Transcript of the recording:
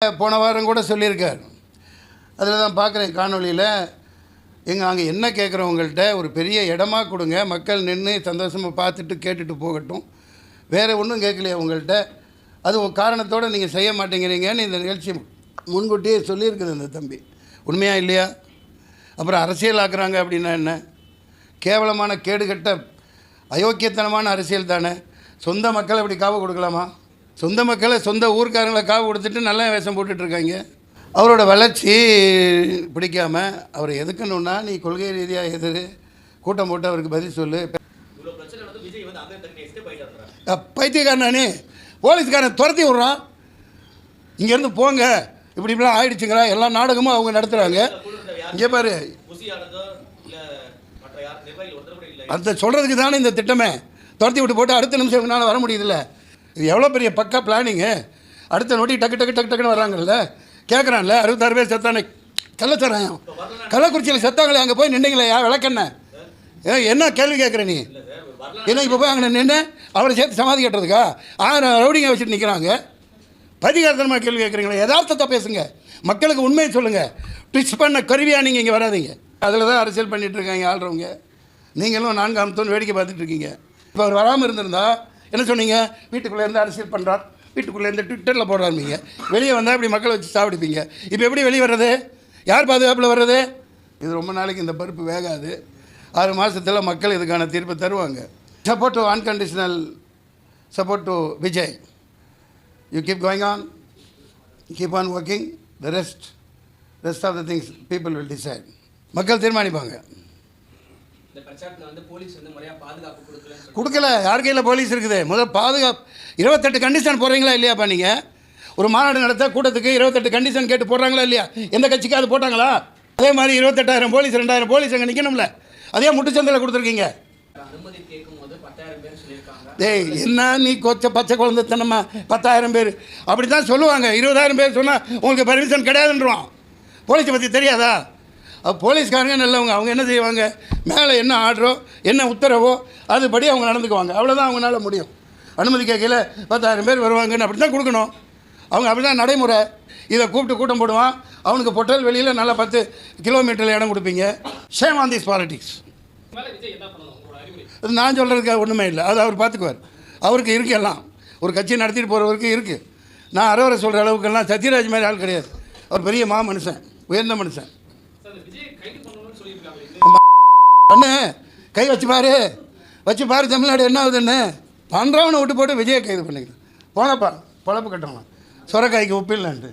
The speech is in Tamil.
போன வாரம் கூட சொல்லியிருக்கார். அதில் தான் பார்க்குறேன் காணொலியில், அங்கே என்ன கேட்குறவங்கள்ட்ட ஒரு பெரிய இடமா கொடுங்க, மக்கள் நின்று சந்தோஷமாக பார்த்துட்டு கேட்டுட்டு போகட்டும், வேறு ஒன்றும் கேட்கலையே உங்கள்கிட்ட, அது ஒரு காரணத்தோடு நீங்கள் செய்ய மாட்டேங்கிறீங்கன்னு இந்த நிகழ்ச்சி முன்கூட்டியே சொல்லியிருக்குது இந்த தம்பி. உண்மையாக இல்லையா? அப்புறம் அரசியல் ஆக்குறாங்க அப்படின்னா என்ன? கேவலமான கேடுகட்ட அயோக்கியத்தனமான அரசியல் தானே. சொந்த மக்களை அப்படி காவு கொடுக்கலாமா? சொந்த மக்களை சொந்த ஊர்க்காரங்களை காவு கொடுத்துட்டு நல்ல வேஷம் போட்டுட்ருக்காங்க. அவரோட வளர்ச்சி பிடிக்காமல் அவர் எதுக்குன்னா, நீ கொள்கை ரீதியாக எதிர் கூட்டம் போட்டு அவருக்கு பதில் சொல்லு. பைத்தியக்காரனே, போலீஸ்காரன் துரத்தி விட்றான், இங்கேருந்து போங்க, இப்படிலாம் ஆயிடுச்சுங்கிறா. எல்லா நாடகமும் அவங்க நடத்துகிறாங்க. இங்கே பாரு, அந்த சொல்கிறதுக்கு தானே இந்த திட்டமே. துரத்தி விட்டு போட்டு அடுத்த நிமிஷம் இவங்களால் வர முடியுதில்ல. இது எவ்வளோ பெரிய பக்கா பிளானிங்கு. அடுத்த நோட்டி டக்கு டக்கு டக்கு டக்குன்னு வராங்கல்ல, கேட்குறான்ல. 66 பேர் செத்தானே கள்ளச்சாராயம், கள்ளக்குறிச்சியில் செத்தாங்களே, அங்கே போய் நின்றீங்களே, விளக்கண்ண என்ன கேள்வி கேட்குற நீ? ஏன்னா இப்போ போய் அங்கே நின்று அவரை சேர்த்து சமாதி கட்டுறதுக்கா 6 ரவுடிங்க வச்சுட்டு நிற்கிறாங்க. பதிகாரத்தனமாக கேள்வி கேட்குறீங்களா? யதார்த்தத்தை பேசுங்க, மக்களுக்கு உண்மையை சொல்லுங்கள். ட்விச் பண்ண கருவியாக நீங்கள் இங்கே வராதிங்க. அதில் தான் அரசியல் பண்ணிகிட்ருக்காங்க ஆள்றவங்க. நீங்களும் 4ஆம் தூண் வேடிக்கை பார்த்துட்ருக்கீங்க. இப்போ அவர் வராமல் இருந்திருந்தா என்ன சொன்னீங்க? வீட்டுக்குள்ளேருந்து அரசியல் பண்ணுறார், வீட்டுக்குள்ளேருந்து ட்விட்டரில் போடுறாருப்பீங்க, வெளியே வந்தால் இப்படி மக்களை வச்சு சாப்பிடுப்பீங்க. இப்போ எப்படி வெளியே வர்றது? யார் பாதுகாப்பில் வர்றது? இது ரொம்ப நாளைக்கு இந்த பருப்பு வேகாது. 6 மாதத்தில் மக்கள் இதுக்கான தீர்ப்பு தருவாங்க. Support to unconditional support to Vijay. You keep going on, keep on working, the rest of the things people will decide. மக்கள் தீர்மானிப்பாங்க. கொடுக்கல, யார் கையில் போலீஸ் இருக்குது? முதல் பாதுகாப்பு 28 கண்டிஷன் போடுறீங்களா இல்லையாப்பா? நீங்கள் ஒரு மாநாடு நடத்த கூட்டத்துக்கு 28 கண்டிஷன் கேட்டு போடுறாங்களா இல்லையா? எந்த கட்சிக்கு அது போட்டாங்களா? அதே மாதிரி 28,000 போலீஸ் 2,000 போலீஸ் அங்கே நிற்கணும்ல. அதே முட்டுச்சந்தையில் கொடுத்துருக்கீங்க. டேய், என்ன நீ பச்சை குழந்தைத்தனமா? 10,000 பேர் அப்படி தான் சொல்லுவாங்க. 20,000 பேர் சொன்னால் உங்களுக்கு பர்மிஷன் கிடையாதுன்றான். போலீஸை பற்றி தெரியாதா? போலீஸ்காரங்க நல்லவங்க. அவங்க என்ன செய்வாங்க? மேலே என்ன ஆர்டரோ என்ன உத்தரவோ அதுபடி அவங்க நடந்துக்குவாங்க. அவ்வளோதான் அவங்களால முடியும். அனுமதி கேட்கல 10,000 பேர் வருவாங்கன்னு அப்படி தான் கொடுக்கணும். அவங்க அப்படி தான் நடைமுறை. இதை கூப்பிட்டு கூட்டம் போடுவான். அவனுக்கு பொட்டல் வெளியில் நல்லா 10 கிலோமீட்டரில் இடம் கொடுப்பீங்க. Shame on this politics. அது நான் சொல்கிறதுக்கு ஒன்றுமே இல்லை. அது அவர் பார்த்துக்குவார். அவருக்கு இருக்கு எல்லாம். ஒரு கட்சி நடத்திட்டு போகிறவருக்கு இருக்குது. நான் அறவரை சொல்கிற அளவுக்கெல்லாம் சத்யராஜ் மாதிரி ஆள் கிடையாது. அவர் பெரிய மனுஷன், உயர்ந்த மனுஷன். அண்ணே கை வச்சு பாரு தமிழ்நாடு என்ன ஆகுதுன்னு. பண்ணுறவனை விட்டு போட்டு விஜயை கைது பண்ணிக்கிறேன். போனப்பா பொழப்பு கட்டணும். சொரக்காய்க்கு உப்பு இல்லைன்ட்டு.